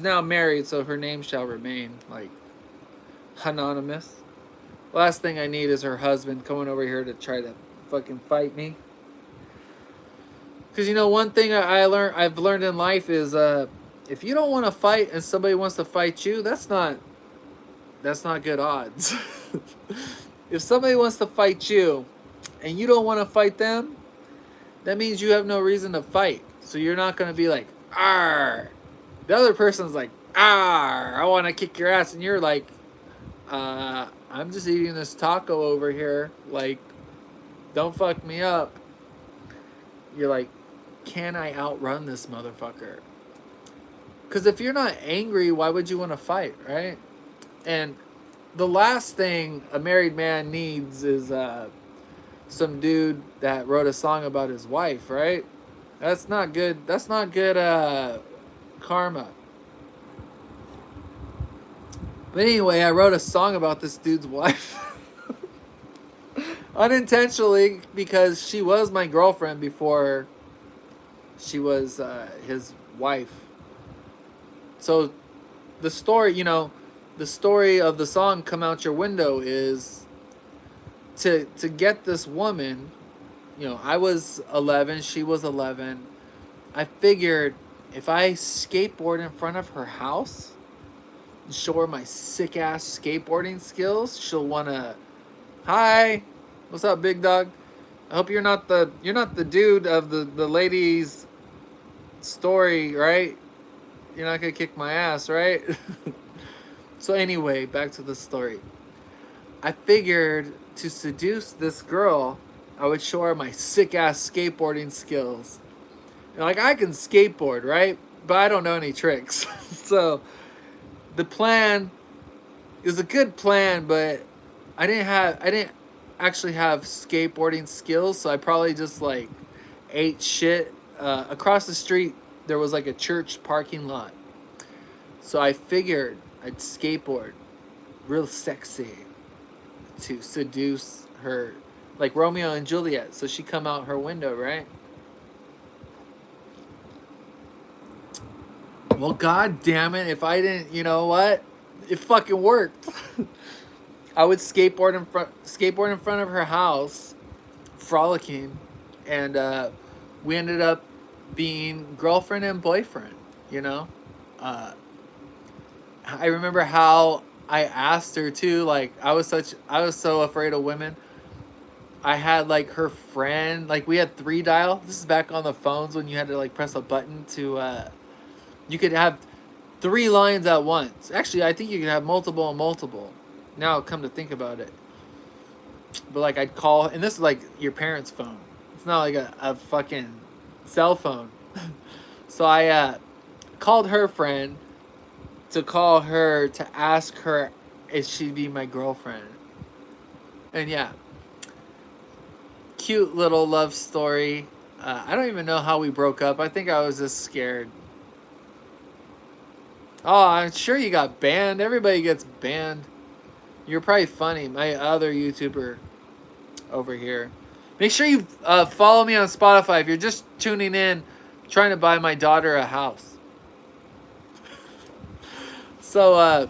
Now married, so her name shall remain like anonymous. Last thing I need is her husband coming over here to try to fucking fight me. Because you know, one thing I've learned in life is if you don't want to fight and somebody wants to fight you, that's not good odds. If somebody wants to fight you and you don't want to fight them, that means you have no reason to fight. So you're not gonna be like, "Arr." The other person's like, "Arr, I want to kick your ass," and you're like, I'm just eating this taco over here. Like, don't fuck me up." You're like, "Can I outrun this motherfucker?" Because if you're not angry, why would you want to fight, right? And the last thing a married man needs is some dude that wrote a song about his wife, right? That's not good. That's not good karma. But anyway, I wrote a song about this dude's wife. Unintentionally, because she was my girlfriend before she was his wife. So the story, the story of the song "Come Out Your Window" is to get this woman. I was 11, she was 11. I figured if I skateboard in front of her house and show her my sick ass skateboarding skills, she'll wanna, "Hi, what's up, big dog? I hope you're not the dude of the lady's story, right? You're not gonna kick my ass, right?" So anyway, back to the story. I figured to seduce this girl, I would show her my sick ass skateboarding skills. Like, I can skateboard, right? But I don't know any tricks. So the plan is a good plan, but I didn't actually have skateboarding skills, so I probably just like ate shit. Across the street there was like a church parking lot. So I figured I'd skateboard real sexy to seduce her, like Romeo and Juliet. So she come out her window, right? Well, god damn it! If I didn't, you know what? It fucking worked. I would skateboard in front of her house, frolicking, and we ended up being girlfriend and boyfriend. You know, uh, I remember how I asked her too. Like, I was so afraid of women. I had like her friend, like we had 3 dial. This is back on the phones when you had to like press a button to you could have 3 lines at once. Actually, I think you can have multiple and multiple. Now come to think about it. But like, I'd call, and this is like your parents' phone. It's not like a fucking cell phone. So I called her friend to call her to ask her if she'd be my girlfriend. And yeah, cute little love story. I don't even know how we broke up. I think I was just scared. Oh, I'm sure you got banned. Everybody gets banned. You're probably funny. My other YouTuber over here. Make sure you follow me on Spotify if you're just tuning in, trying to buy my daughter a house. So,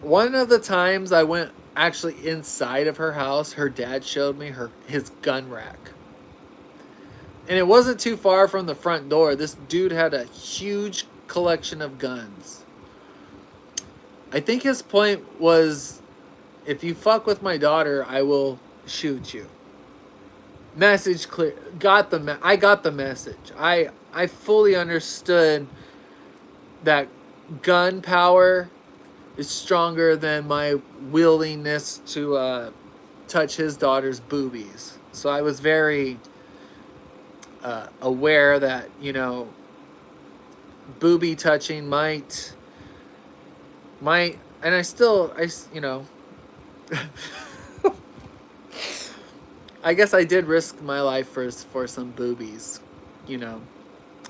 one of the times I went actually inside of her house, her dad showed me his gun rack. And it wasn't too far from the front door. This dude had a huge collection of guns. I think his point was, if you fuck with my daughter, I will shoot you. Message clear. I got the message. I fully understood that gun power is stronger than my willingness to touch his daughter's boobies. So I was very aware that, booby touching might, and I guess I did risk my life for some boobies, you know.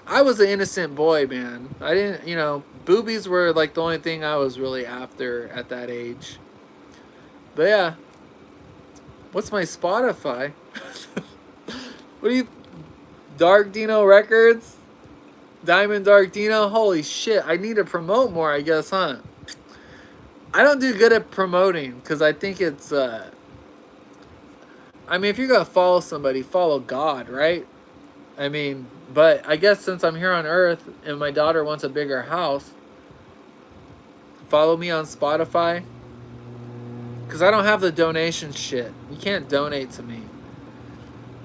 I was an innocent boy, man. I didn't, boobies were like the only thing I was really after at that age. But yeah, what's my Spotify? What do you, Dark Dino Records? Diamond Dark Dino. Holy shit! I need to promote more, I guess, huh? I don't do good at promoting because I think it's. I mean, if you're gonna follow somebody, follow God, right? I mean, but I guess since I'm here on Earth and my daughter wants a bigger house, follow me on Spotify. Because I don't have the donation shit. You can't donate to me.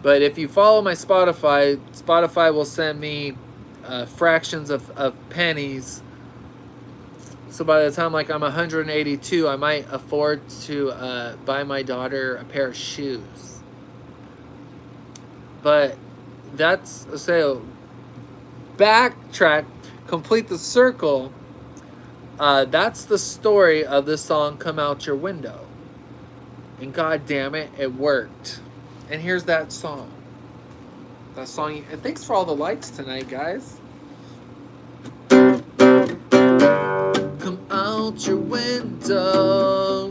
But if you follow my Spotify, Spotify will send me fractions of pennies. So by the time like I'm 182, I might afford to buy my daughter a pair of shoes. But that's, say, backtrack, complete the circle. That's the story of this song, Come Out Your Window. And god damn it, it worked. And here's that song. That song. And thanks for all the likes tonight, guys. Come out your window,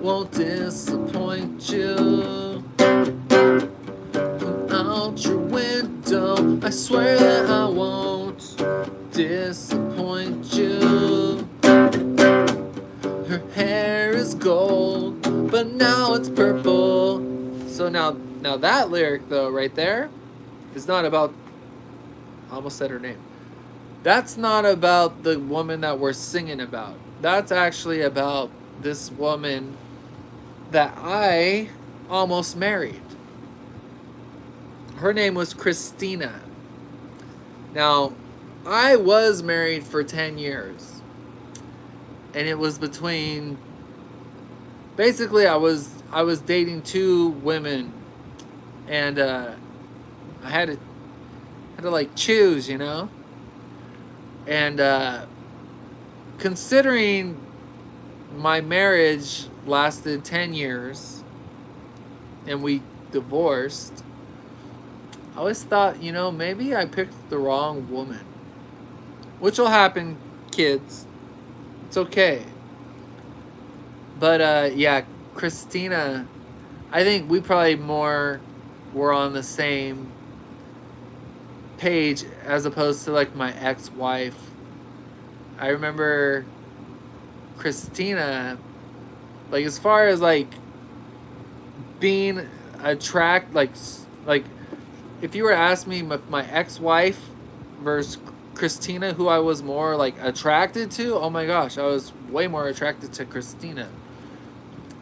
won't disappoint you. Come out your window, I swear that I won't disappoint you. Her hair is gold, but now it's purple. So now that lyric though, right there, is not about. I almost said her name. That's not about the woman that we're singing about. That's actually about this woman that I almost married. Her name was Christina. Now, I was married for 10 years. And it was between, basically I was dating two women, and I had to like choose, you know? And considering my marriage lasted 10 years and we divorced, I always thought, you know, maybe I picked the wrong woman. Which will happen, kids. It's okay. But yeah, Christina, I think we probably more were on the same page as opposed to like my ex-wife. I remember Christina, like as far as like being like if you were asking me my ex-wife versus Christina, who I was more like attracted to, oh my gosh, I was way more attracted to Christina.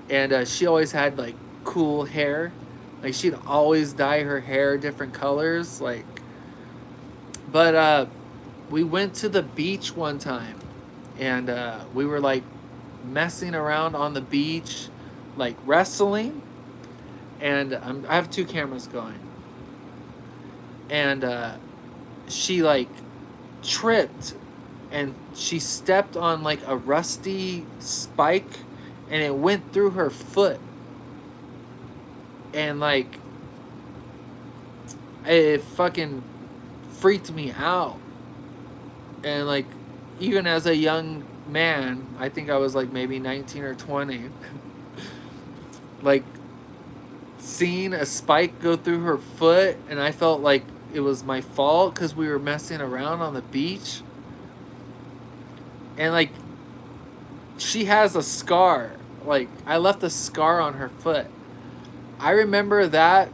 And she always had like cool hair. Like she'd always dye her hair different colors, like. But we went to the beach one time, and we were like messing around on the beach, like wrestling. And I have two cameras going. And she like tripped, and she stepped on like a rusty spike, and it went through her foot. And like it fucking freaked me out. And like even as a young man, I think I was like maybe 19 or 20, like seeing a spike go through her foot, and I felt like it was my fault because we were messing around on the beach. And like she has a scar, like I left a scar on her foot. I remember that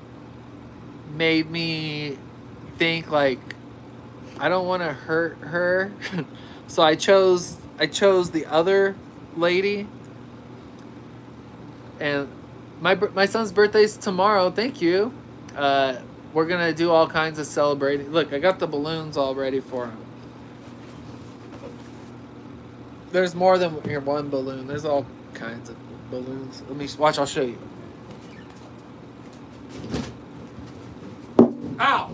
made me think like I don't want to hurt her. So I chose the other lady. And my son's birthday's tomorrow. Thank you. We're gonna do all kinds of celebrating. Look, I got the balloons all ready for him. There's more than one balloon. There's all kinds of balloons. Let me watch. I'll show you. Ow!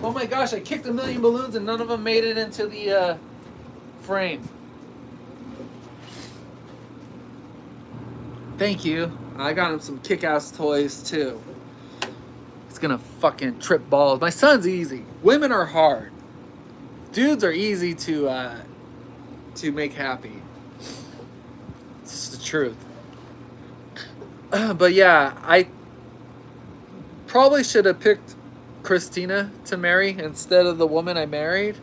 Oh my gosh, I kicked a million balloons and none of them made it into the frame. Thank you. I got him some kick-ass toys too. It's gonna fucking trip balls. My son's easy. Women are hard. Dudes are easy to make happy. It's just the truth. But yeah, probably should have picked Christina to marry instead of the woman I married.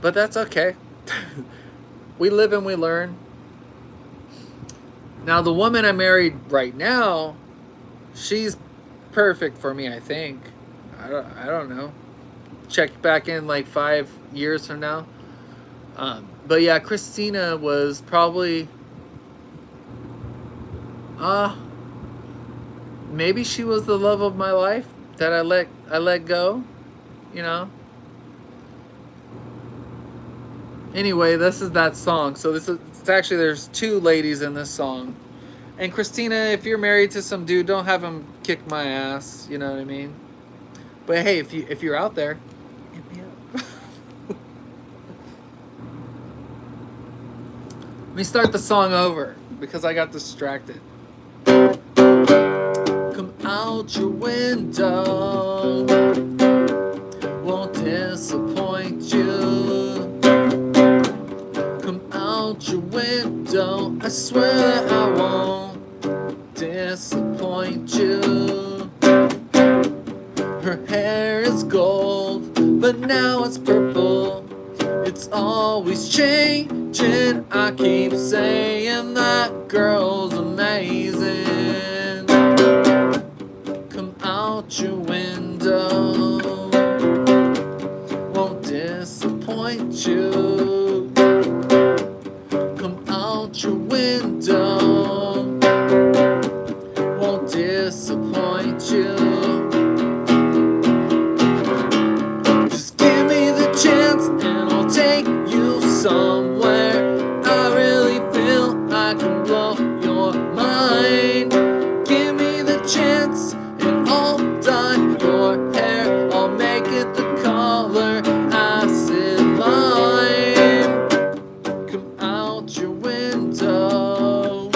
But that's okay. We live and we learn. Now, the woman I married right now, she's perfect for me, I think. I don't know. Check back in like 5 years from now. But yeah, Christina was probably, uh, maybe she was the love of my life that I let go, you know. Anyway, this is that song. So this is, it's actually, there's two ladies in this song. And Christina, if you're married to some dude, don't have him kick my ass. You know what I mean? But hey, if you're out there, hit me up. Let me start the song over because I got distracted. Come out your window, won't disappoint you. Come out your window, I swear that I won't disappoint you. Her hair is gold, but now it's purple. It's always changing. I keep saying that girl's amazing. Come out your window, won't disappoint you. Come out your window, won't disappoint you. Just give me the chance and I'll take you somewhere. I really feel I can blow your mind. Give me the chance and I'll dye your hair. I'll make it the color acid lime. Come out your window,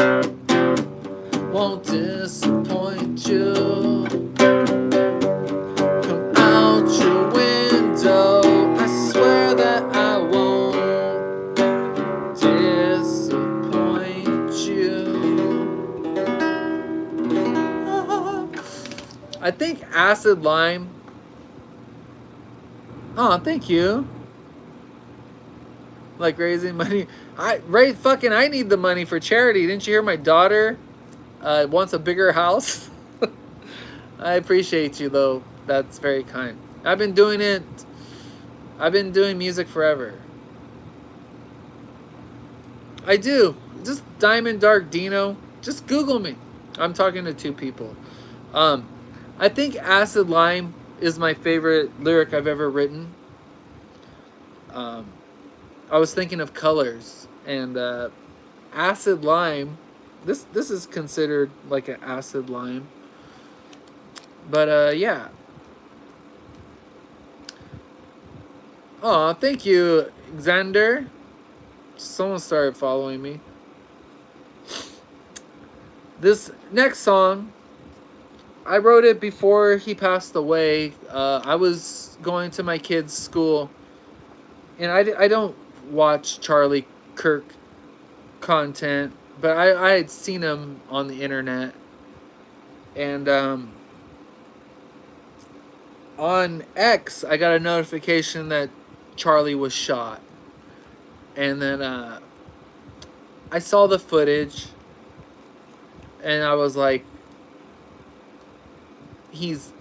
won't disappoint you. Come out your window, I swear that I won't disappoint you. I think acid lime. Oh, thank you. Like raising money. I need the money for charity. Didn't you hear my daughter wants a bigger house? I appreciate you though. That's very kind. I've been doing music forever. I do. Just Diamond Dark Dino. Just Google me. I'm talking to two people. I think Acid Lime is my favorite lyric I've ever written. I was thinking of colors and acid lime. This is considered like an acid lime. But yeah. Oh, thank you, Xander. Someone started following me. This next song, I wrote it before he passed away. I was going to my kid's school, and I don't watch Charlie Kirk content, but I had seen him on the internet. And on X, I got a notification that Charlie was shot. And then I saw the footage, and I was like, he's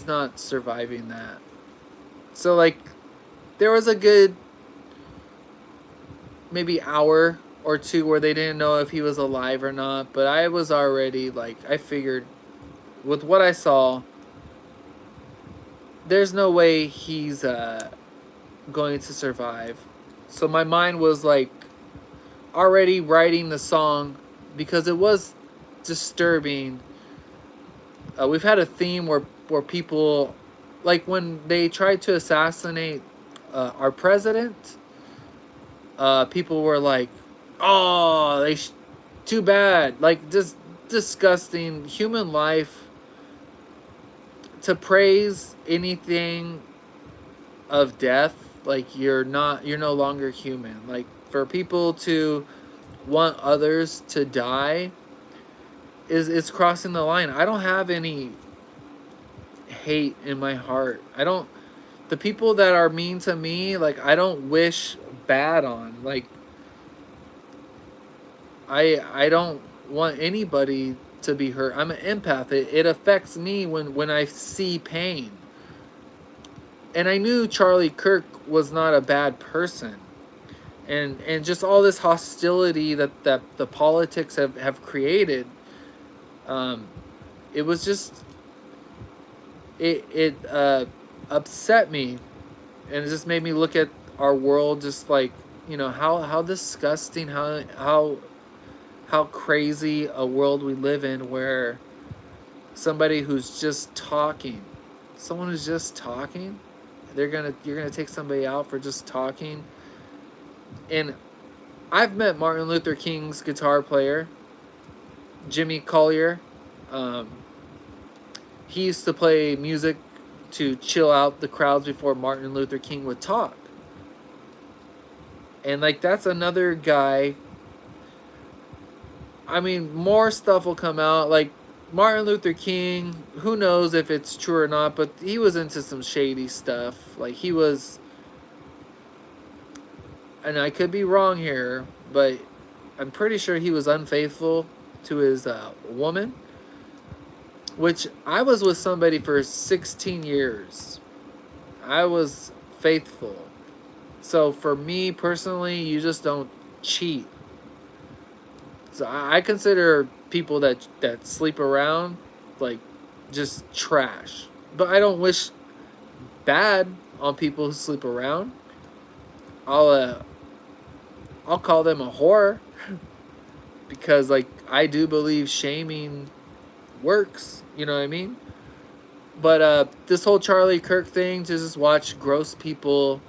not surviving that. So like, there was a good maybe hour or two where they didn't know if he was alive or not, but I was already like, I figured with what I saw, there's no way he's going to survive. So my mind was like already writing the song because it was disturbing. We've had a theme where people, like when they tried to assassinate our president, people were like, "Oh, too bad!" Like just disgusting. Human life, to praise anything of death, like you're no longer human. Like for people to want others to die is crossing the line. I don't have any hate in my heart. I don't. The people that are mean to me, like, I don't wish bad on. Like, I don't want anybody to be hurt. I'm an empath. It affects me when I see pain. And I knew Charlie Kirk was not a bad person. And just all this hostility that the politics have created, um, it was just it upset me, and it just made me look at our world, just like, how disgusting, how crazy a world we live in, where somebody who's just talking, someone who's just talking, you're gonna take somebody out for just talking. And I've met Martin Luther King's guitar player, Jimmy Collier. Um, he used to play music to chill out the crowds before Martin Luther King would talk. And, like, that's another guy. I mean, more stuff will come out. Like, Martin Luther King, who knows if it's true or not, but he was into some shady stuff. Like, he was, and I could be wrong here, but I'm pretty sure he was unfaithful to his woman, which I was with somebody for 16 years. I was faithful. So for me personally, you just don't cheat. So I consider people that sleep around, like, just trash. But I don't wish bad on people who sleep around. I'll call them a whore, because, like, I do believe shaming works. You know what I mean? But this whole Charlie Kirk thing, to just watch gross people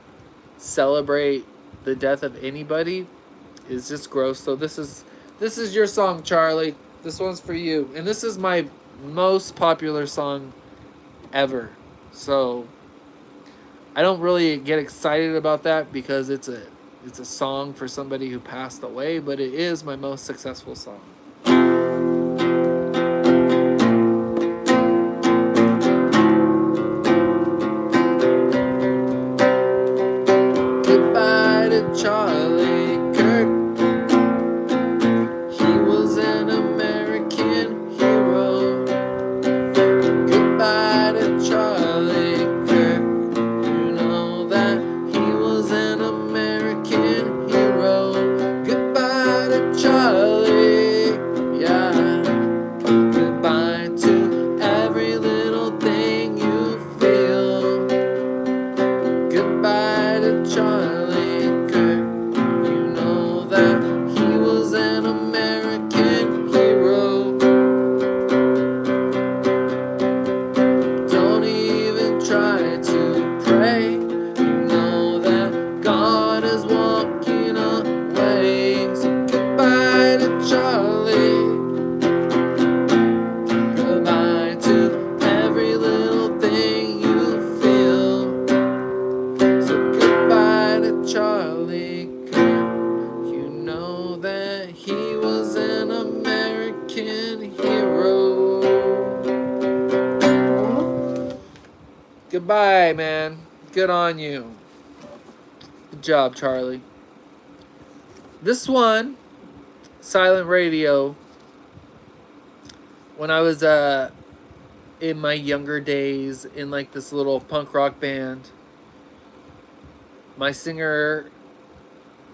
celebrate the death of anybody, is just gross. So this is your song, Charlie. This one's for you. And this is my most popular song ever. So I don't really get excited about that, because it's a song for somebody who passed away, but it is my most successful song. Goodbye to Charlie Kirk. He was an American hero. Goodbye to Charlie Kirk. You know that he was an American hero. Goodbye to Charlie. Yeah. Goodbye to every little thing you feel. Goodbye to Charlie Kirk. You know that he was an American hero. Don't even try to pray. You know that God is walking away. So goodbye to Charlie. Goodbye to every little thing you feel. So goodbye to Charlie Kirk. You know that he was an American hero. Goodbye, man. Good on you. Good job, Charlie. This one, Silent Radio, when I was in my younger days in, like, this little punk rock band, my singer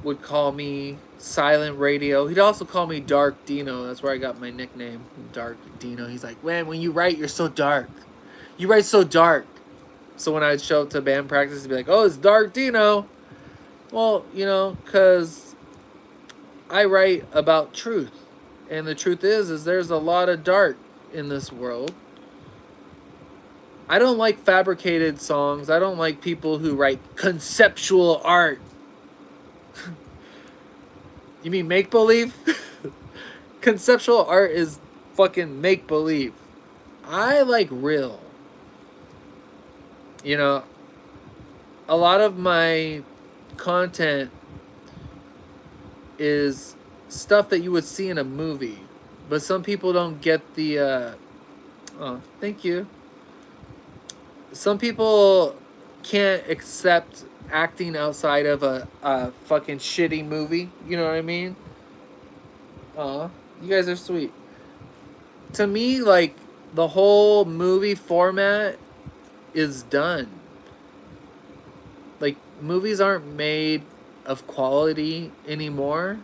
would call me Silent Radio. He'd also call me Dark Dino. That's where I got my nickname, Dark Dino. He's like, man, when you write, you're so dark. You write so dark. So when I'd show up to band practice, he'd be like, oh, it's Dark Dino. Well, because I write about truth. And the truth is there's a lot of dark in this world. I don't like fabricated songs. I don't like people who write conceptual art. You mean make-believe? Conceptual art is fucking make-believe. I like real. A lot of my content is stuff that you would see in a movie. But some people don't get the oh, thank you. Some people can't accept acting outside of a fucking shitty movie. You know what I mean? Aw, you guys are sweet. To me, like, the whole movie format is done. Like, movies aren't made of quality anymore.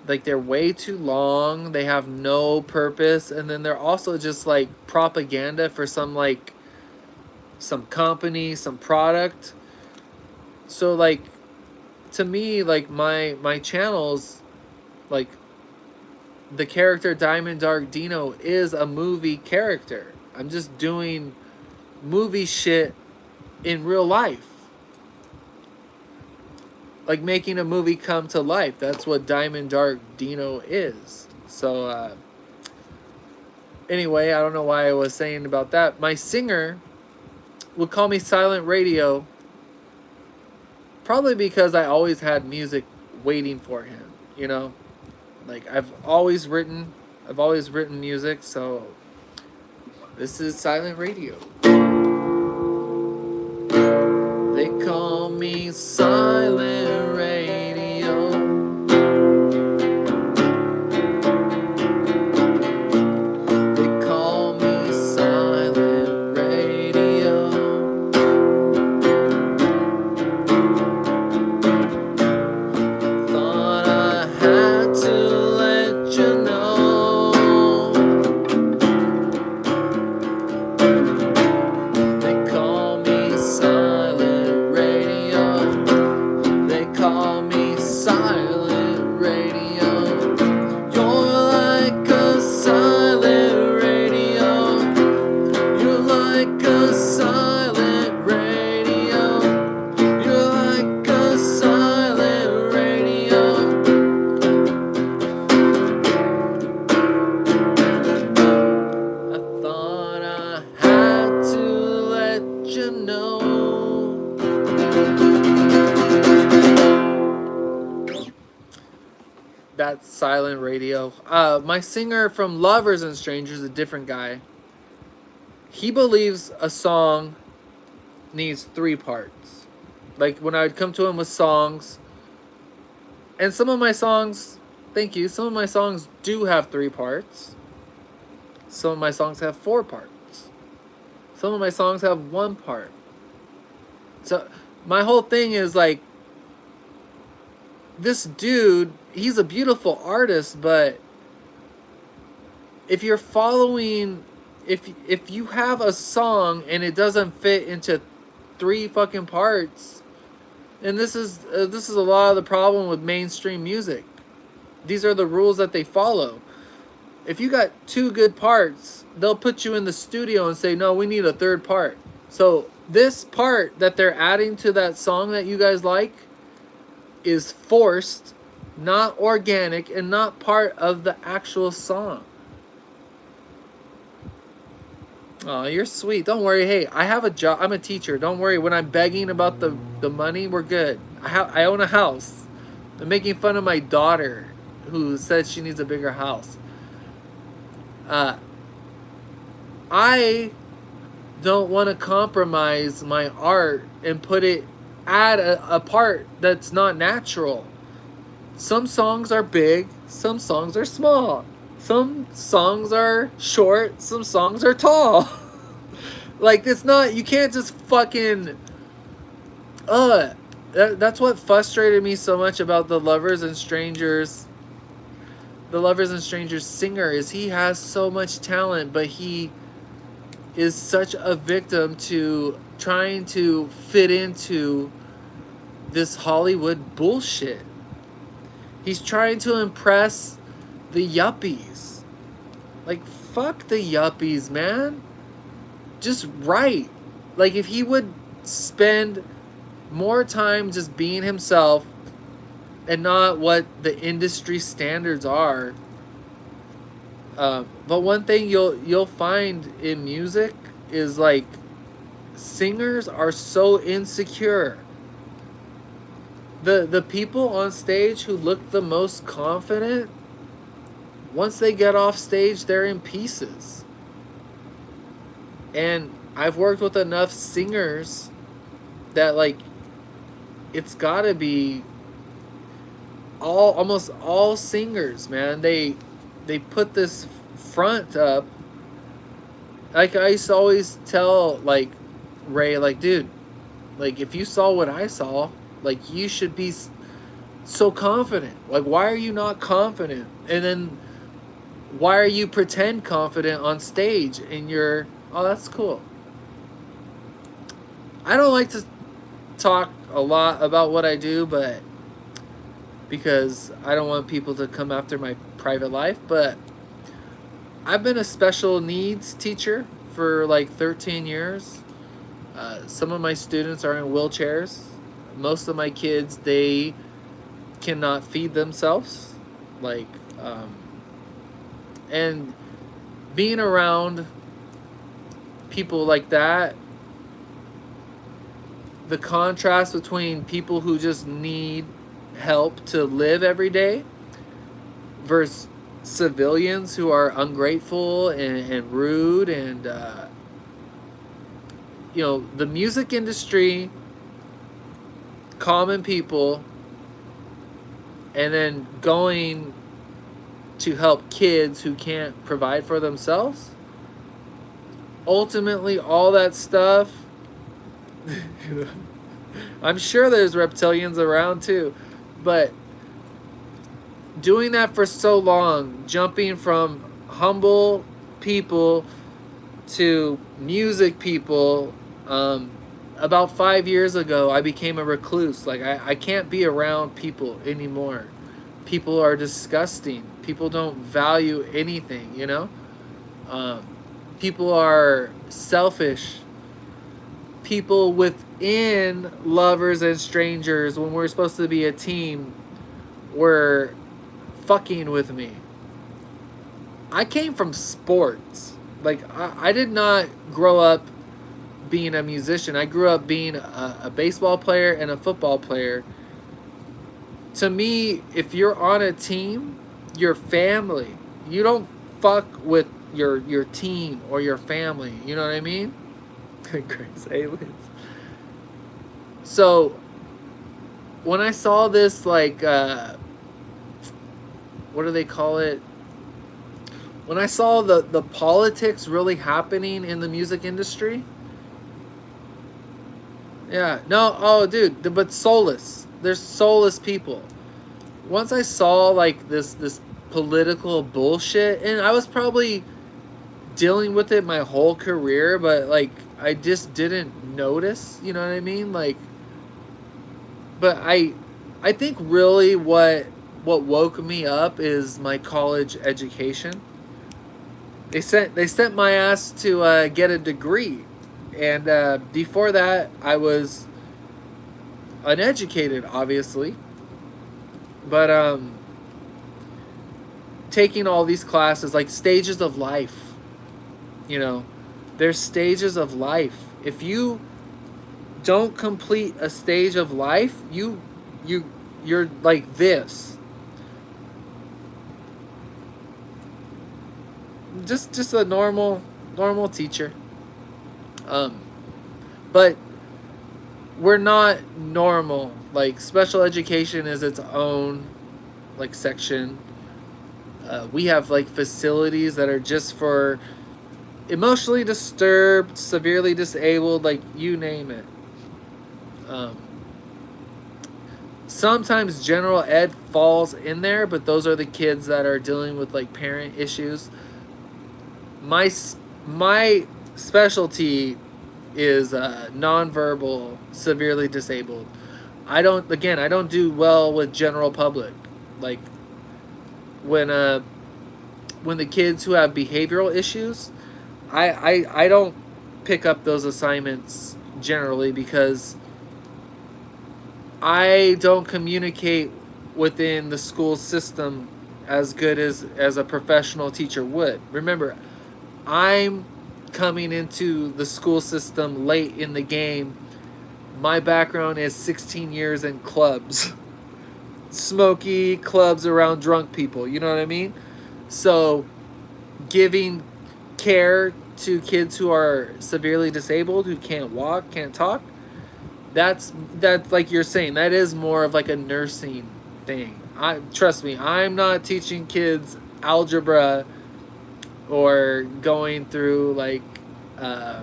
Like, they're way too long. They have no purpose. And then they're also just, like, propaganda for some, like, some company, some product. So, like, to me, like, my channels, like, the character Diamond Dark Dino is a movie character. I'm just doing movie shit in real life. Like making a movie come to life. That's what Diamond Dark Dino is. So, anyway, I don't know why I was saying about that. My singer would call me Silent Radio. Probably because I always had music waiting for him, you know? Like, I've always written music, so this is Silent Radio. They call me Silent Radio. They call me Silent Radio. Thought I had to let you know. They call me Silent Radio. They call me Silent Radio. You're like a silent radio. You're like a silent radio. You're like a silent radio. I thought I had to let you know. That's Silent Radio. My singer from Lovers and Strangers, a different guy. He believes a song needs 3 parts. Like when I would come to him with songs, and some of my songs, thank you, some of my songs do have 3 parts. Some of my songs have 4 parts. Some of my songs have 1 part. So my whole thing is like, this dude, he's a beautiful artist, but if you're following, if you have a song and it doesn't fit into 3 fucking parts, and this is a lot of the problem with mainstream music. These are the rules that they follow. If you got 2 good parts, they'll put you in the studio and say, no, we need a 3rd part. So this part that they're adding to that song that you guys like is forced, not organic, and not part of the actual song. Oh, you're sweet. Don't worry. Hey, I have a job. I'm a teacher. Don't worry. When I'm begging about the money, we're good. I own a house. I'm making fun of my daughter who said she needs a bigger house. I don't want to compromise my art and add a part that's not natural. Some songs are big, some songs are small. Some songs are short, some songs are tall. Like, it's not, you can't just fucking, that's what frustrated me so much about the Lovers and Strangers. The Lovers and Strangers singer is he has so much talent, but he is such a victim to trying to fit into this Hollywood bullshit. He's trying to impress the yuppies. Like, fuck the yuppies, man. Just write. Like, if he would spend more time just being himself and not what the industry standards are. But one thing you'll find in music is, like, singers are so insecure. The people on stage who look the most confident once they get off stage, they're in pieces. And I've worked with enough singers that, like, it's gotta be almost all singers, man. They put this front up. Like, I used to always tell, like, Ray, like, dude, like, if you saw what I saw, like, you should be so confident. Like, why are you not confident? And then why are you pretend confident on stage and you're, oh, that's cool. I don't like to talk a lot about what I do, but because I don't want people to come after my private life, but I've been a special needs teacher for like 13 years. Some of my students are in wheelchairs. Most of my kids, they cannot feed themselves. Like, and being around people like that, the contrast between people who just need help to live every day versus civilians who are ungrateful and rude and the music industry, common people, and then going to help kids who can't provide for themselves. Ultimately, all that stuff, I'm sure there's reptilians around too, but doing that for so long, jumping from humble people to music people, about 5 years ago, I became a recluse. Like, I can't be around people anymore. People are disgusting. People don't value anything, you know? People are selfish. People within lovers and strangers, when we're supposed to be a team, were fucking with me. I came from sports. Like, I did not grow up being a musician. I grew up being a baseball player and a football player. To me, if you're on a team, you're family. You don't fuck with your team or your family. You know what I mean? Grace aliens. So when I saw this, like, what do they call it? When I saw the politics really happening in the music industry, yeah, no, oh, dude, but soulless. There's soulless people. Once I saw, like, this political bullshit, and I was probably dealing with it my whole career, but, like, I just didn't notice, you know what I mean? Like, but I think really what woke me up is my college education. They sent my ass to get a degree, and before that I was uneducated, obviously, but taking all these classes, like, stages of life. You know, there's stages of life. If you don't complete a stage of life, you're like this. Just a normal teacher. But we're not normal. Like, special education is its own, like, section. We have, like, facilities that are just for emotionally disturbed, severely disabled, like, you name it. Sometimes general ed falls in there, but those are the kids that are dealing with, like, parent issues. My specialty is nonverbal, severely disabled. I don't do well with general public. Like, when the kids who have behavioral issues, I don't pick up those assignments generally because I don't communicate within the school system as good as a professional teacher would. Remember, I'm coming into the school system late in the game. My background is 16 years in clubs. Smoky clubs around drunk people, you know what I mean? So giving care to kids who are severely disabled, who can't walk, can't talk, that's like you're saying, that is more of like a nursing thing. I trust me, I'm not teaching kids algebra or going through like uh,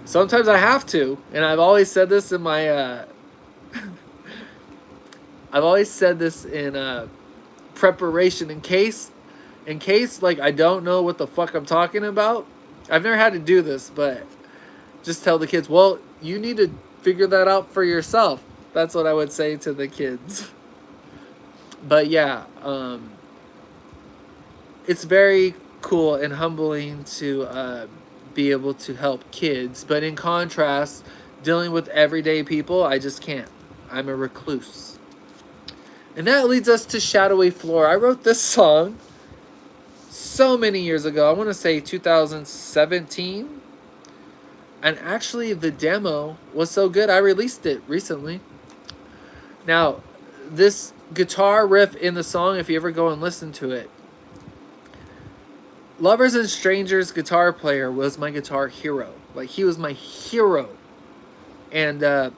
sometimes I have to, and I've always said this in my I've always said this in preparation in case like I don't know what the fuck I'm talking about. I've never had to do this, but just tell the kids, well, you need to figure that out for yourself. That's what I would say to the kids. But yeah, it's very cool and humbling to be able to help kids. But in contrast, dealing with everyday people, I just can't. I'm a recluse. And that leads us to Shadowy Floor. I wrote this song so many years ago. I want to say 2017. And actually, the demo was so good, I released it recently. Now, this guitar riff in the song, if you ever go and listen to it, Lovers and Strangers guitar player was my guitar hero. Like, he was my hero. And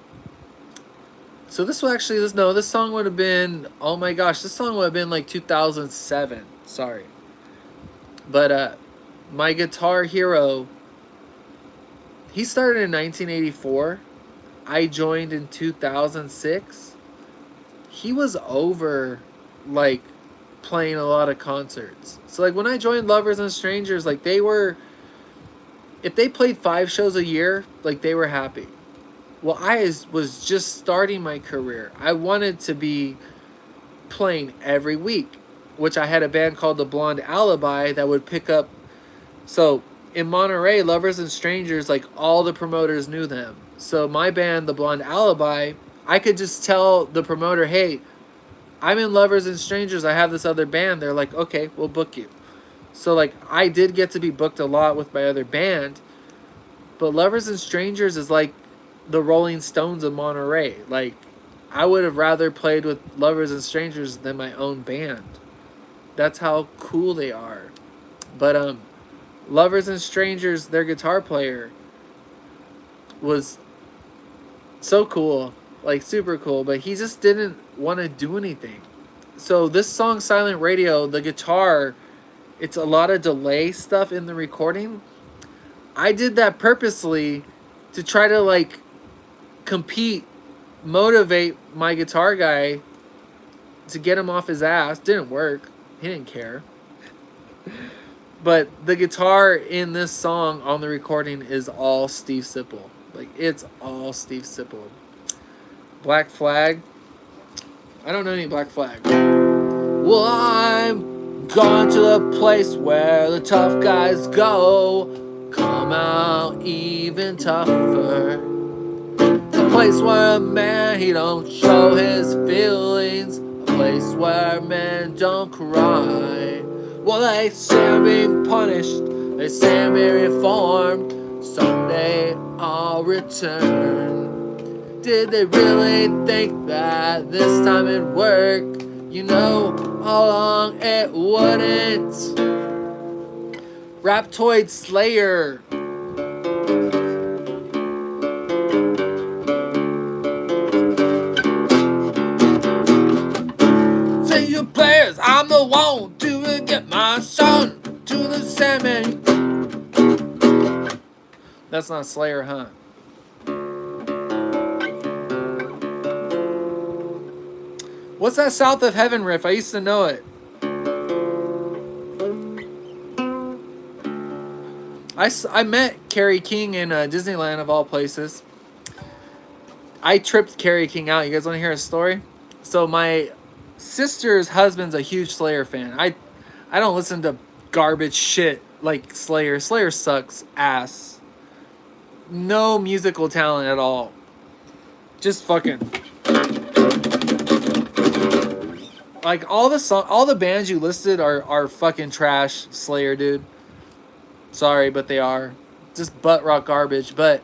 so this song would have been, oh my gosh, this song would have been like 2007. Sorry. But my guitar hero, he started in 1984. I joined in 2006. He was over, like, playing a lot of concerts. So, like, when I joined Lovers and Strangers, like, if they played 5 shows a year, like, they were happy. Well, I was just starting my career. I wanted to be playing every week, which I had a band called the Blonde Alibi that would pick up. So in Monterey, Lovers and Strangers, like, all the promoters knew them. So my band, the Blonde Alibi, I could just tell the promoter, hey, I'm in Lovers and Strangers, I have this other band. They're like, okay, we'll book you. So, like, I did get to be booked a lot with my other band, but Lovers and Strangers is like the Rolling Stones of Monterey. Like, I would have rather played with Lovers and Strangers than my own band. That's how cool they are. But Lovers and Strangers, their guitar player was so cool, like super cool, but he just didn't want to do anything. So this song, Silent Radio, the guitar, it's a lot of delay stuff in the recording. I did that purposely to try to, like, compete, motivate my guitar guy to get him off his ass. Didn't work. He didn't care. But the guitar in this song on the recording is all Steve Sipple. Like, it's all Steve Sipple. Black Flag. I don't know any Black Flag. Well, I'm going to the place where the tough guys go. Come out even tougher. A place where a man, he don't show his feelings. A place where men don't cry. Well, they say I'm being punished. They say I'm being reformed. Someday I'll return. Did they really think that this time it'd work? You know how long it wouldn't. Raptoid Slayer. Say you players, I'm the one to get my son to the Sandman. That's not Slayer, huh? What's that South of Heaven riff? I used to know it. I met Carrie King in Disneyland, of all places. I tripped Carrie King out. You guys want to hear a story? So my sister's husband's a huge Slayer fan. I don't listen to garbage shit like Slayer. Slayer sucks ass. No musical talent at all. Just fucking... Like, all the bands you listed are fucking trash, Slayer, dude. Sorry, but they are. Just butt rock garbage. But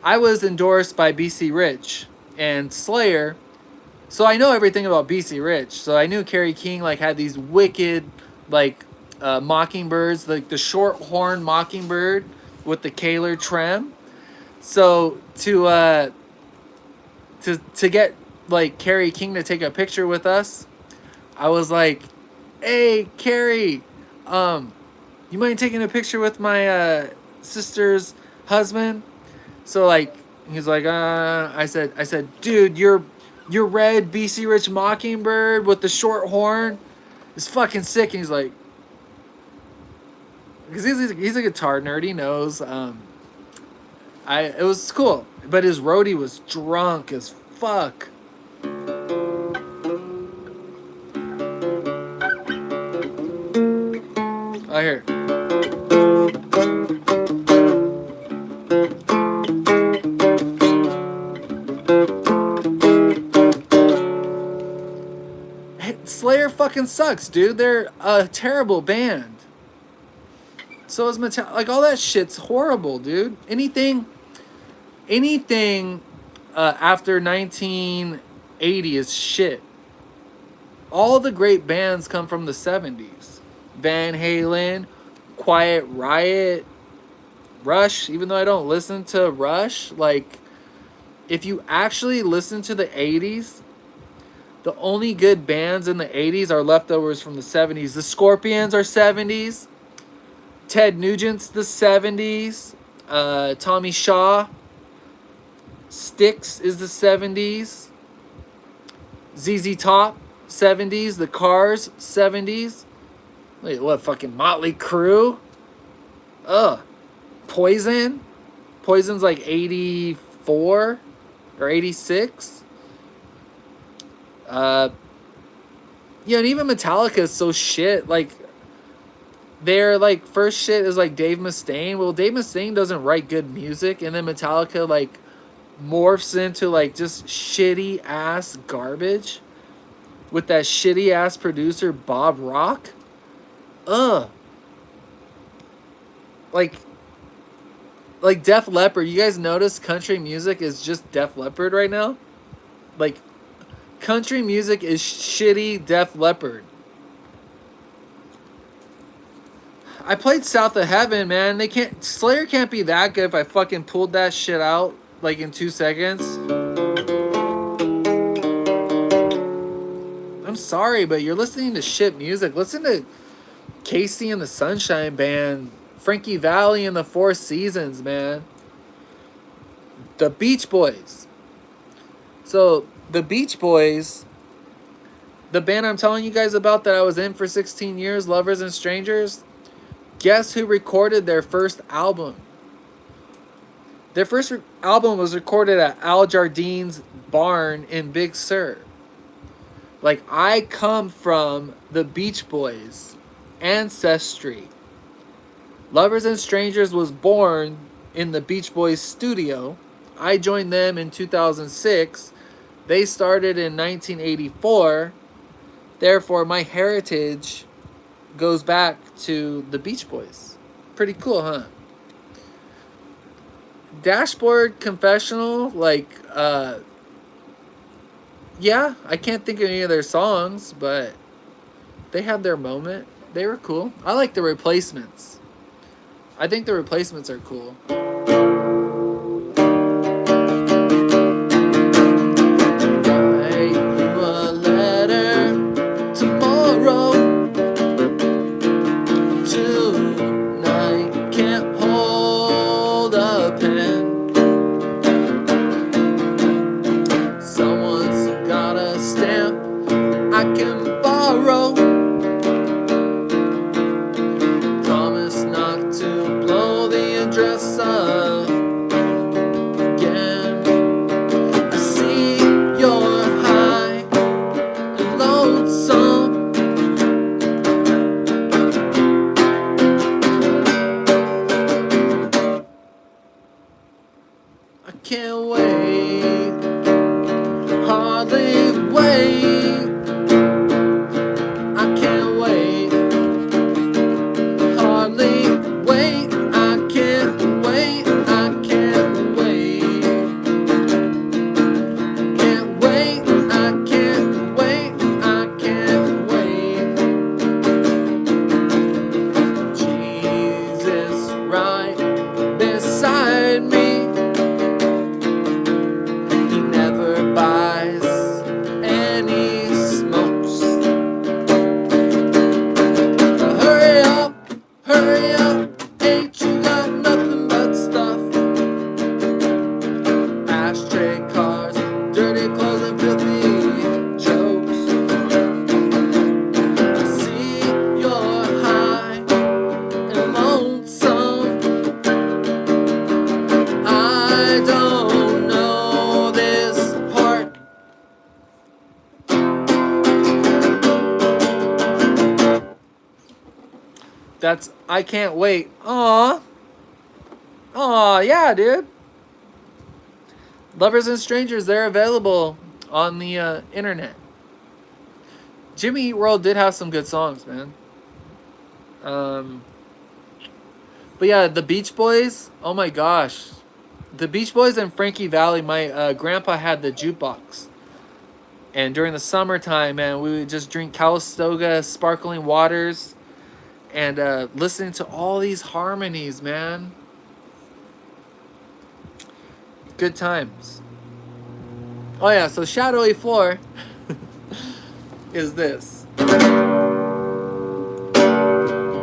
I was endorsed by BC Rich, and Slayer So I know everything about BC Rich. So I knew Kerry King like had these wicked like mockingbirds, like the short horn mockingbird with the Kaler trem. So to get like Kerry King to take a picture with us, I was like, "Hey, Kerry, you mind taking a picture with my sister's husband?" So like he's like, I said, dude, your red BC Rich mockingbird with the short horn is fucking sick. And he's like, because he's a guitar nerd, he knows. It was cool, but his roadie was drunk as fuck. I hear. Slayer fucking sucks, dude. They're a terrible band. So is Metallica. Like all that shit's horrible, dude. Anything after 1980 is shit. All the great bands come from the 70s. Van Halen, Quiet Riot, Rush. Even though I don't listen to Rush, like if you actually listen to the 80s, the only good bands in the 80s are leftovers from the 70s. The Scorpions are 70s. Ted Nugent's the 70s. Tommy Shaw. Styx is the 70s. ZZ Top, 70s. The Cars, 70s. Wait, what, fucking Motley Crue? Ugh. Poison? Poison's like 84 or 86. Yeah, and even Metallica is so shit. Like, their like first shit is like Dave Mustaine. Well, Dave Mustaine doesn't write good music, and then Metallica like morphs into like just shitty ass garbage with that shitty ass producer Bob Rock. Like Def Leppard. You guys notice country music is just Def Leppard right now? Like, country music is shitty Def Leppard. I played South of Heaven, man. Slayer can't be that good if I fucking pulled that shit out like in 2 seconds. I'm sorry, but you're listening to shit music. Listen to Casey and the Sunshine Band, Frankie Valli and the Four Seasons, man. The Beach Boys. So, the Beach Boys, the band I'm telling you guys about that I was in for 16 years, Lovers and Strangers, guess who recorded their first album? Their first album was recorded at Al Jardine's barn in Big Sur. Like, I come from the Beach Boys ancestry. Lovers and Strangers was born in the Beach Boys studio. I joined them in 2006. They started in 1984. Therefore, my heritage goes back to the Beach Boys. Pretty cool, huh? Dashboard Confessional, like, yeah, I can't think of any of their songs, but they had their moment. They were cool. I like the Replacements. I think the Replacements are cool. Write you a letter tomorrow. Tonight can't hold a pen. Someone's got a stamp I can borrow. Promise not to blow the address up again. I see you're high and lonesome. I can't wait, hardly wait. I can't wait, hardly wait. I can't wait, I can't wait. Can't wait, I can't That's I Can't Wait. Aw. Aw, yeah, dude. Lovers and Strangers, they're available on the internet. Jimmy Eat World did have some good songs, man. Um, but yeah, the Beach Boys. Oh my gosh, the Beach Boys and Frankie Valli. My grandpa had the jukebox, and during the summertime, man, we would just drink Calistoga sparkling waters, and listening to all these harmonies, man. Good times. Oh yeah, so Shadowy Floor is this.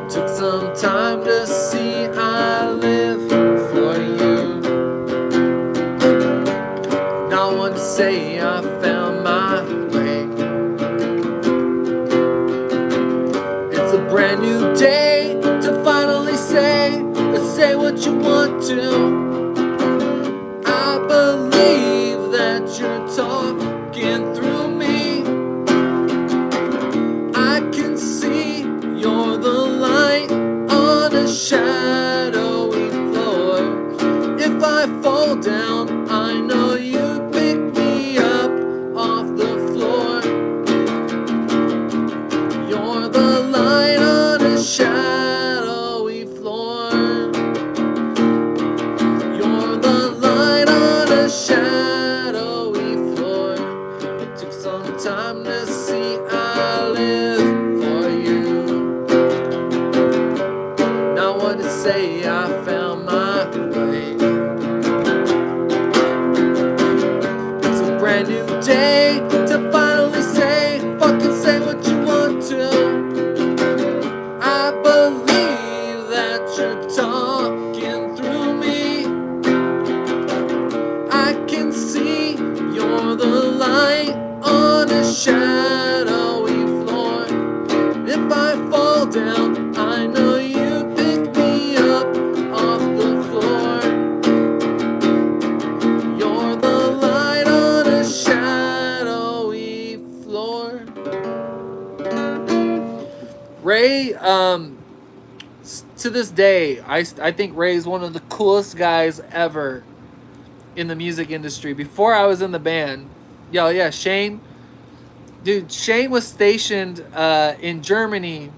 Took some time to see I live for you. Not one to say I found my way. It's a brand new day to finally say what you want to. I believe that you're talking through me. I can see you're the light on a shadowy floor. If I fall down, I know you pick me up off the floor. You're the light on a shadowy floor. You're the light on a shadowy floor. It took some time to see I live for you. Not one to say I found my way. It's a brand new day to finally fucking say what you want to. I believe that you're talking through me. I can see you're the light on a shadowy floor. If I fall down, I know you pick me up off the floor. You're the light on a shadowy floor. Ray, to this day, I think Ray's one of the coolest guys ever in the music industry. Before I was in the band, yeah, Shane, dude, Shane was stationed in Germany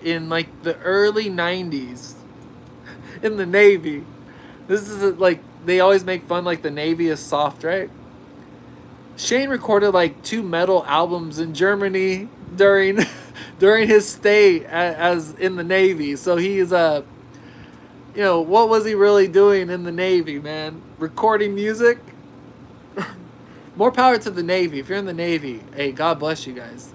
in like the early '90s in the Navy. This is like they always make fun like the Navy is soft, right? Shane recorded like 2 metal albums in Germany during during his stay as in the Navy. So he's what was he really doing in the Navy, man? Recording music? More power to the Navy. If you're in the Navy, hey, God bless you guys.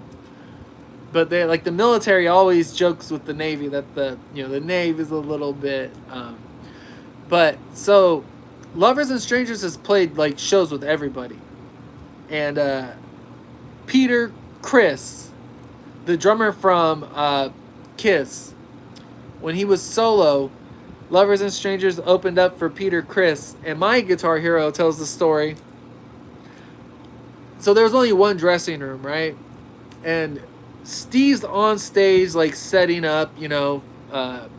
But they like the military always jokes with the Navy that the Navy is a little bit but so Lovers and Strangers has played like shows with everybody. And Peter Criss, the drummer from Kiss, when he was solo, Lovers and Strangers opened up for Peter Criss, and my guitar hero tells the story. So there was only one dressing room, right? And Steve's on stage, like setting up, not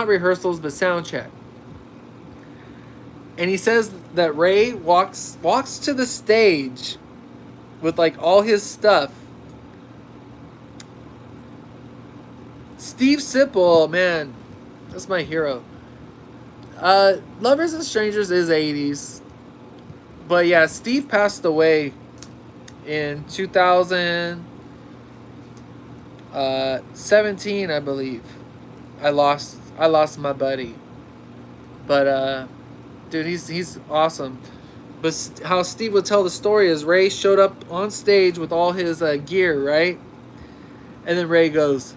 rehearsals, but sound check. And he says that Ray walks to the stage with like all his stuff. Steve Sipple, man, that's my hero. Lovers and Strangers is 80s. But yeah, Steve passed away in 2017, I believe. I lost my buddy. But dude, he's awesome. But how Steve would tell the story is Ray showed up on stage with all his gear, right? And then Ray goes,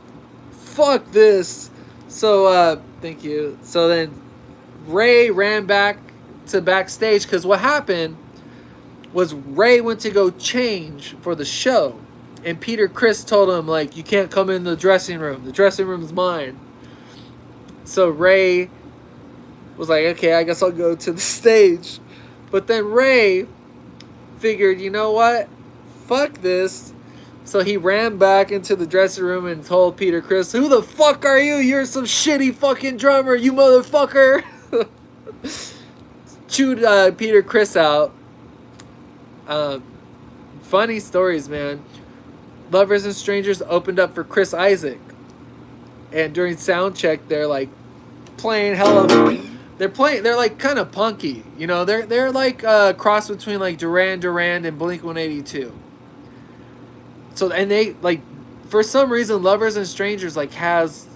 "Fuck this." So thank you. So then Ray ran back to backstage because what happened was Ray went to go change for the show, and Peter Criss told him like, "You can't come in the dressing room. The dressing room is mine." So Ray was like, "Okay, I guess I'll go to the stage." But then Ray figured, you know what? Fuck this. So he ran back into the dressing room and told Peter Criss, "Who the fuck are you? You're some shitty fucking drummer, you motherfucker." Chewed Peter Criss out. Um, Funny stories, man. Lovers and Strangers opened up for Chris Isaak, and during sound check, they're like playing hella. They're playing. They're like kind of punky, you know. They're like a cross between like Duran Duran and Blink-182. So and they like, for some reason, Lovers and Strangers like has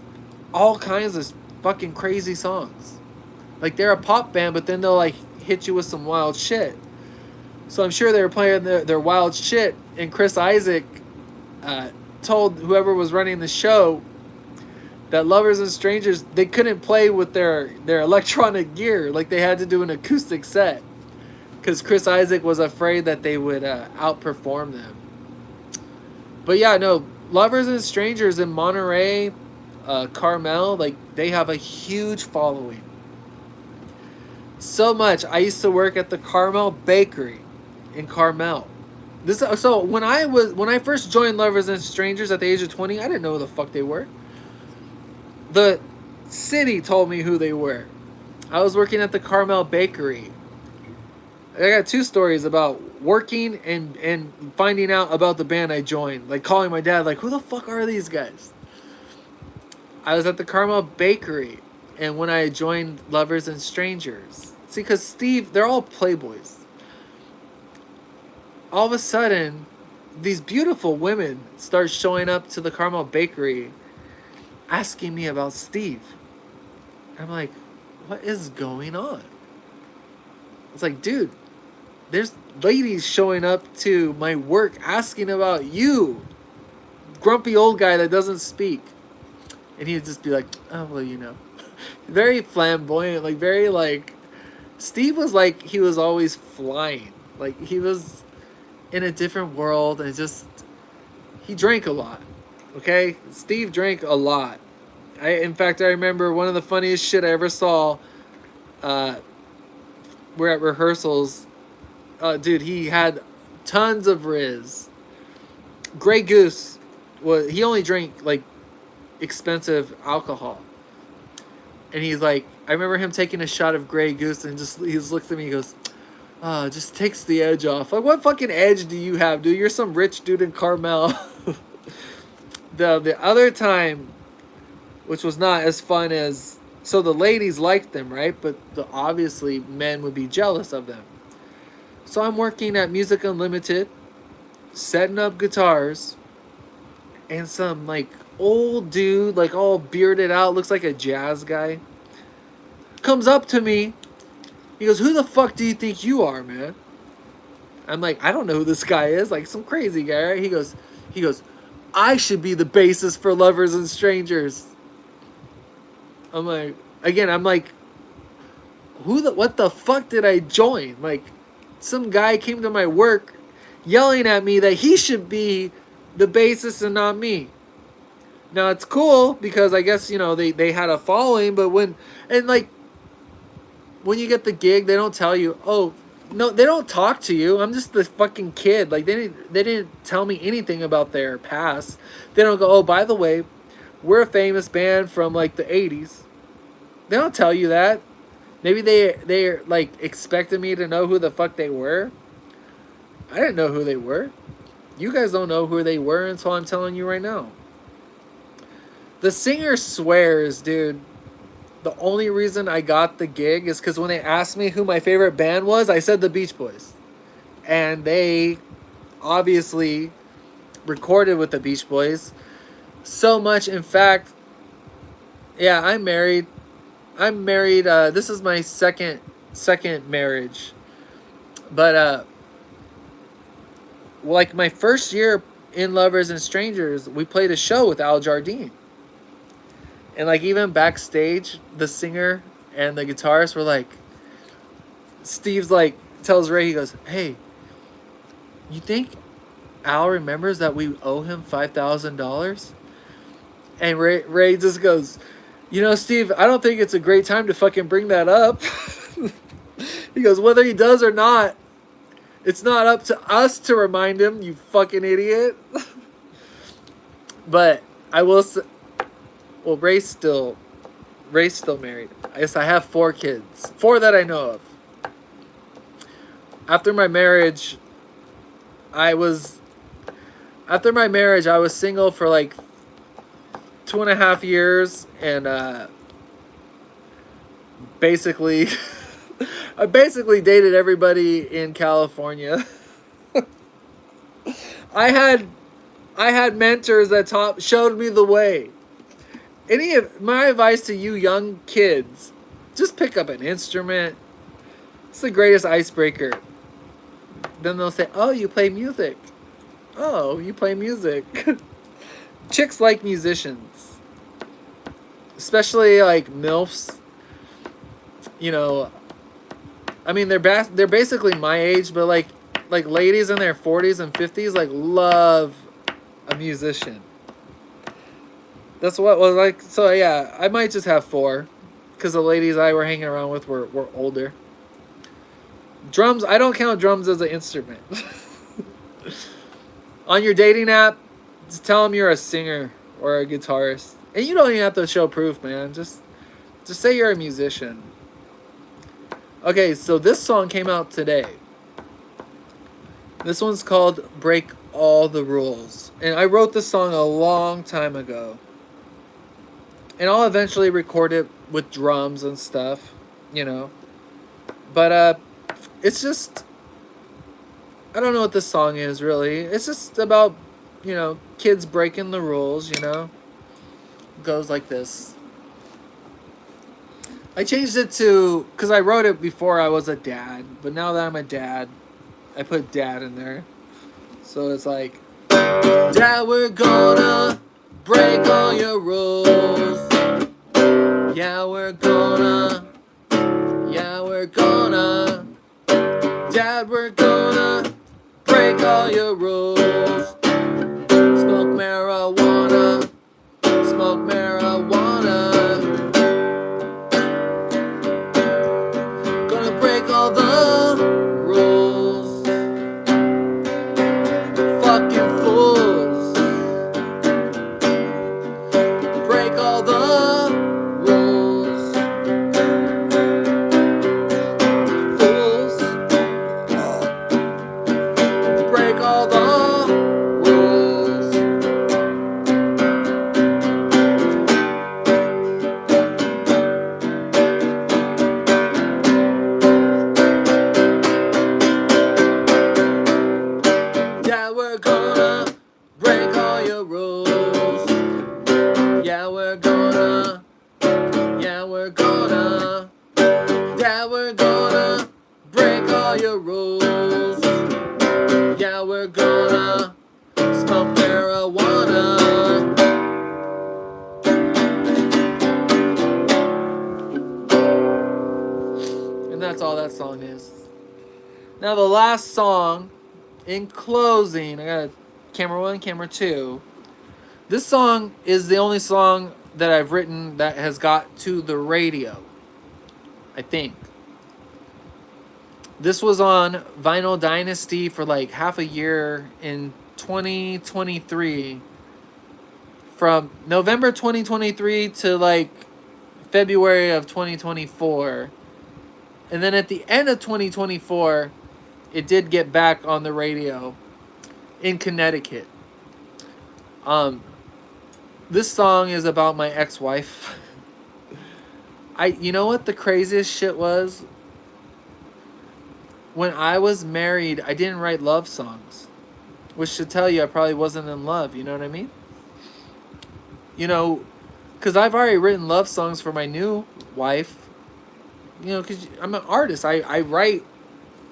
all kinds of fucking crazy songs. Like they're a pop band, but then they'll like hit you with some wild shit. So I'm sure they were playing their wild shit, and Chris Isaak told whoever was running the show that Lovers and Strangers, they couldn't play with their electronic gear. Like they had to do an acoustic set because Chris Isaak was afraid that they would outperform them. But yeah, no, Lovers and Strangers in Monterey, Carmel, like they have a huge following. So much. I used to work at the Carmel Bakery in Carmel. So when I first joined Lovers and Strangers at the age of 20, I didn't know who the fuck they were. The city told me who they were. I was working at the Carmel Bakery. I got two stories about working and finding out about the band I joined. Like calling my dad, like, who the fuck are these guys? I was at the Carmel Bakery, and when I joined Lovers and Strangers. See, because Steve, they're all playboys. All of a sudden, these beautiful women start showing up to the Carmel Bakery asking me about Steve. I'm like, what is going on? It's like, dude, there's ladies showing up to my work asking about you, grumpy old guy that doesn't speak. And he'd just be like, oh, well, you know. Very flamboyant, like very like, Steve was like, he was always flying. Like he was in a different world, and just, he drank a lot. Okay? Steve drank a lot. In fact, I remember one of the funniest shit I ever saw. We're at rehearsals. Dude, he had tons of Riz. Grey Goose he only drank like expensive alcohol. And he's like, I remember him taking a shot of Grey Goose, and he just looks at me and goes, oh, it just takes the edge off. Like, what fucking edge do you have, dude? You're some rich dude in Carmel. The other time, which was not as fun as, so the ladies liked them, right? But obviously men would be jealous of them. So I'm working at Music Unlimited, setting up guitars, and some like old dude, like all bearded out, looks like a jazz guy, comes up to me. He goes, who the fuck do you think you are, man? I'm like, I don't know who this guy is, like some crazy guy, right? He goes, I should be the bassist for Lovers and Strangers. I'm like, what the fuck did I join? Like, some guy came to my work yelling at me that he should be the bassist and not me. Now, it's cool because I guess, you know, they had a following, but when you get the gig, they don't tell you, oh, no, they don't talk to you. I'm just the fucking kid. Like, they didn't tell me anything about their past. They don't go, oh, by the way, we're a famous band from, like, the 80s. They don't tell you that. Maybe they're like, expected me to know who the fuck they were. I didn't know who they were. You guys don't know who they were until I'm telling you right now. The singer swears, dude, the only reason I got the gig is because when they asked me who my favorite band was, I said the Beach Boys. And they obviously recorded with the Beach Boys. So much, in fact, yeah, I'm married. This is my second marriage. But like my first year in Lovers and Strangers, we played a show with Al Jardine. And like even backstage, the singer and the guitarist were like, Steve's like, tells Ray, he goes, hey, you think Al remembers that we owe him $5,000? And Ray just goes, you know, Steve, I don't think it's a great time to fucking bring that up. He goes, whether he does or not, it's not up to us to remind him, you fucking idiot. But I will say, well, Ray's still married. Yes, I have 4 kids. 4 that I know of. After my marriage, I was I was single for like 2.5 years, and basically, I basically dated everybody in California. I had I had mentors that showed me the way. Any of my advice to you young kids, just pick up an instrument. It's the greatest icebreaker. Then they'll say, "Oh, you play music." Oh, you play music. Chicks like musicians, especially like milfs. You know, I mean they're basically my age, but like ladies in their 40s and 50s like love a musician. That's what was like. So yeah, I might just have 4, because the ladies I were hanging around with were older. Drums, I don't count drums as an instrument. On your dating app, just tell them you're a singer or a guitarist, and you don't even have to show proof, man. Just say you're a musician. Okay, so this song came out today. This one's called "Break All the Rules," and I wrote this song a long time ago. And I'll eventually record it with drums and stuff, you know. But it's just, I don't know what this song is really. It's just about, kids breaking the rules, you know. It goes like this. I changed it to, because I wrote it before I was a dad, but now that I'm a dad, I put dad in there. So it's like, Dad, we're gonna break all your rules. Yeah, we're gonna. Dad, we're gonna break all your rules. Smoke marijuana. Gonna break all the rules. Fucking fools. Break all the rules. Fools. Break all the rules. Yeah, we're gonna break all your rules. Yeah, we're gonna. Yeah, we're gonna. Yeah, we're gonna break all your rules. Yeah, we're gonna smoke marijuana. And that's all that song is. Now the last song, in closing, I got camera 1, camera 2. This song is the only song that I've written that has got to the radio, I think. This was on Vinyl Dynasty for like half a year in 2023. From November 2023 to like February of 2024. And then at the end of 2024, it did get back on the radio in Connecticut. This song is about my ex-wife. You know what the craziest shit was? When I was married, I didn't write love songs, which should tell you I probably wasn't in love, you know what I mean? You know, because I've already written love songs for my new wife. You know, because I'm an artist. I write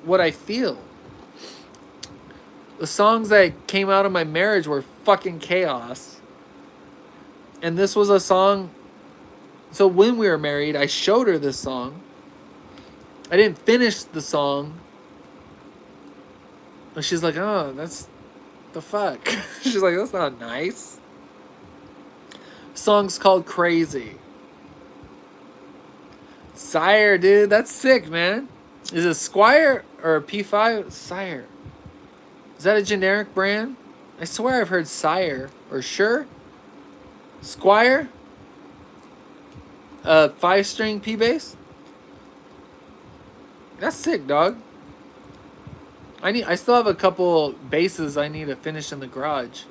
what I feel. The songs that came out of my marriage were fucking chaos. And this was a song. So when we were married, I showed her this song. I didn't finish the song. And she's like, oh, that's the fuck. She's like, that's not nice. Song's called Crazy. Sire, dude, that's sick, man. Is it Squire or a P5? Sire. Is that a generic brand? I swear I've heard Sire or Sure. Squire, 5-string P bass. That's sick, dog. I still have a couple basses I need to finish in the garage.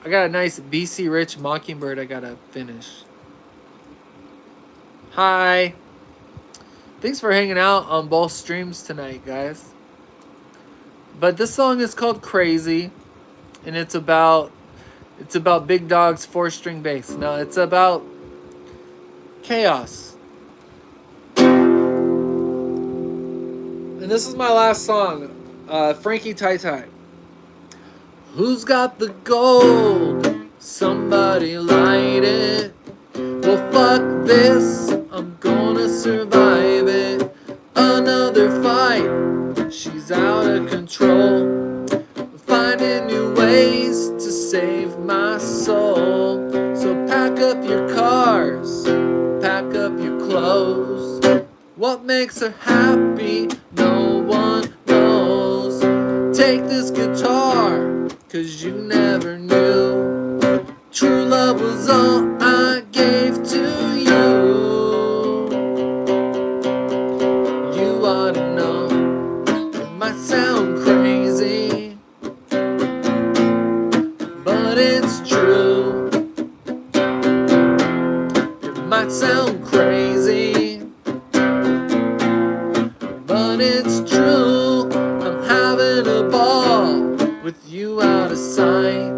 I got a nice BC Rich Mockingbird I gotta finish. Hi. Thanks for hanging out on both streams tonight, guys. But this song is called Crazy, and it's about Big Dog's 4-string bass. No, it's about chaos. And this is my last song, Frankie Tai Tai. Who's got the gold? Somebody light it. Well, fuck this, I'm gonna survive it. Another fight, she's out of control. Finding new ways to save my soul. So pack up your cars, pack up your clothes. What makes her happy, no one knows. Take this guitar, 'cause you never knew. True love was all I gave to you. You ought to know, it might sound crazy, but it's true. It might sound crazy, but it's true. I'm having a ball with you out of sight.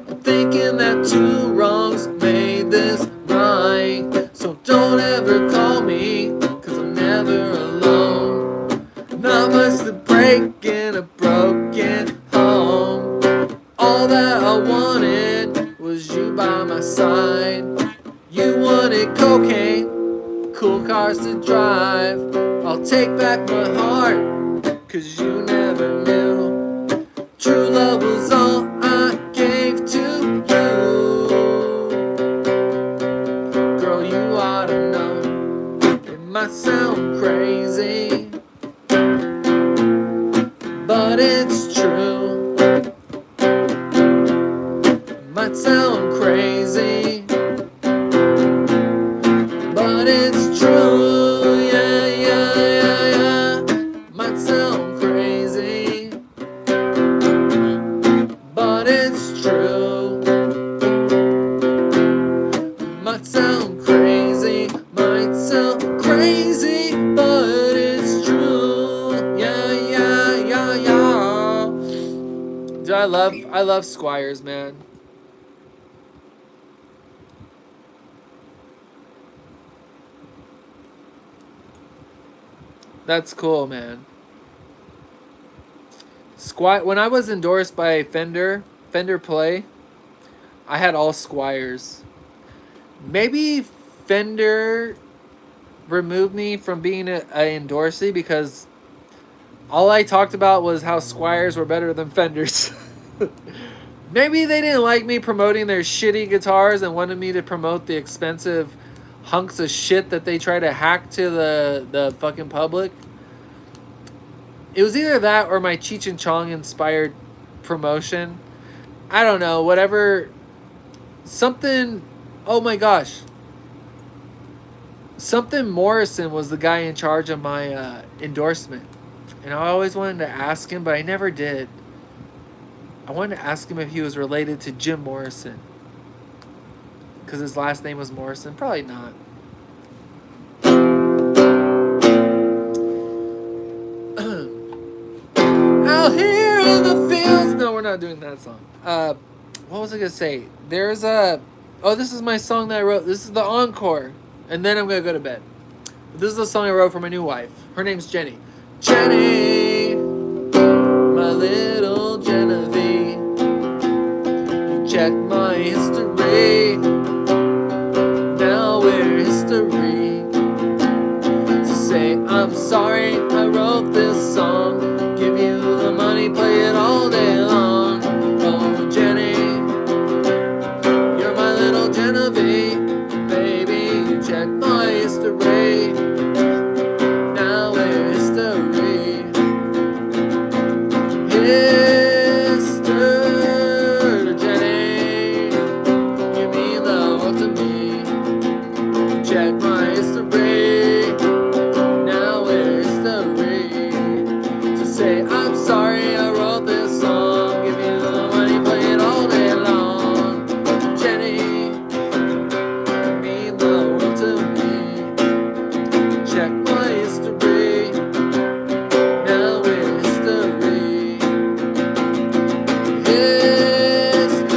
I'm thinking that 2 wrongs made this right. So don't ever call me, 'cause I'm never alone. Not much to break in a broken home. All that I wanted was you by my side. You wanted cocaine, cool cars to drive. I'll take back my heart, 'cause you never knew. True love was all I gave to you. Girl, you ought to know, it might sound crazy, but it's true. It might sound crazy, but it's true. Yeah, yeah, yeah, yeah. Might sound crazy, but it's true. Might sound crazy, but it's true. Yeah, yeah, yeah, yeah. Dude, I love Squires, man. That's cool, man. When I was endorsed by Fender Play, I had all Squires. Maybe Fender removed me from being an endorsee because all I talked about was how Squires were better than Fenders. Maybe they didn't like me promoting their shitty guitars and wanted me to promote the expensive hunks of shit that they try to hack to the fucking public. It was either that or my Cheech and Chong inspired promotion. I don't know, whatever. Something, oh my gosh. Something Morrison was the guy in charge of my endorsement. And I always wanted to ask him, but I never did. I wanted to ask him if he was related to Jim Morrison. Because his last name was Morrison. Probably not. Out here in the fields. No, we're not doing that song. What was I going to say? There's a... Oh, this is my song that I wrote. This is the encore. And then I'm going to go to bed. This is the song I wrote for my new wife. Her name's Jenny. Jenny, my little Genevieve. You check my history. Now we're history. To say I'm sorry I wrote this song. Give you the money, play it all day long. Oh, Jenny, you're my little Genevieve. Baby, you check my history. Now we're history. History, Jenny. You mean check my history. Now history. History.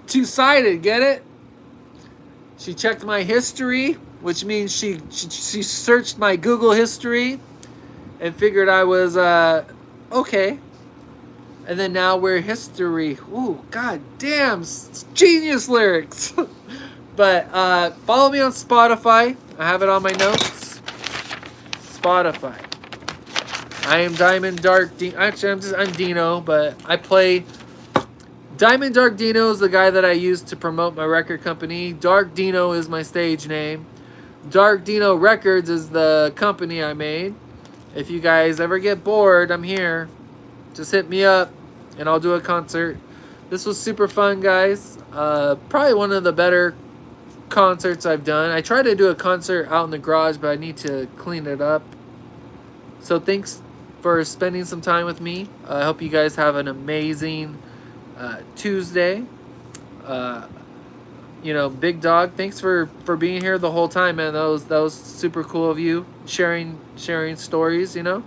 Two-sided, get it? She checked my history, which means she searched my Google history and figured I was okay. And then now we're history. Ooh, god damn, genius lyrics. But follow me on Spotify. I have it on my notes. Spotify. I am Diamond Dark Dino. Actually, I'm Dino, but I play. Diamond Dark Dino is the guy that I use to promote my record company. Dark Dino is my stage name. Dark Dino Records is the company I made. If you guys ever get bored, I'm here. Just hit me up and I'll do a concert. This was super fun, guys. Probably one of the better concerts I've done. I tried to do a concert out in the garage, but I need to clean it up. So thanks for spending some time with me. I hope you guys have an amazing Tuesday. You know, Big Dog, thanks for being here the whole time, man. That was super cool of you, sharing stories, you know.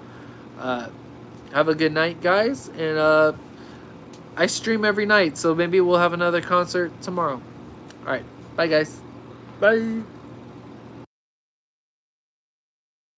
Have a good night, guys, and I stream every night, so maybe we'll have another concert tomorrow. All right, bye, guys. Bye.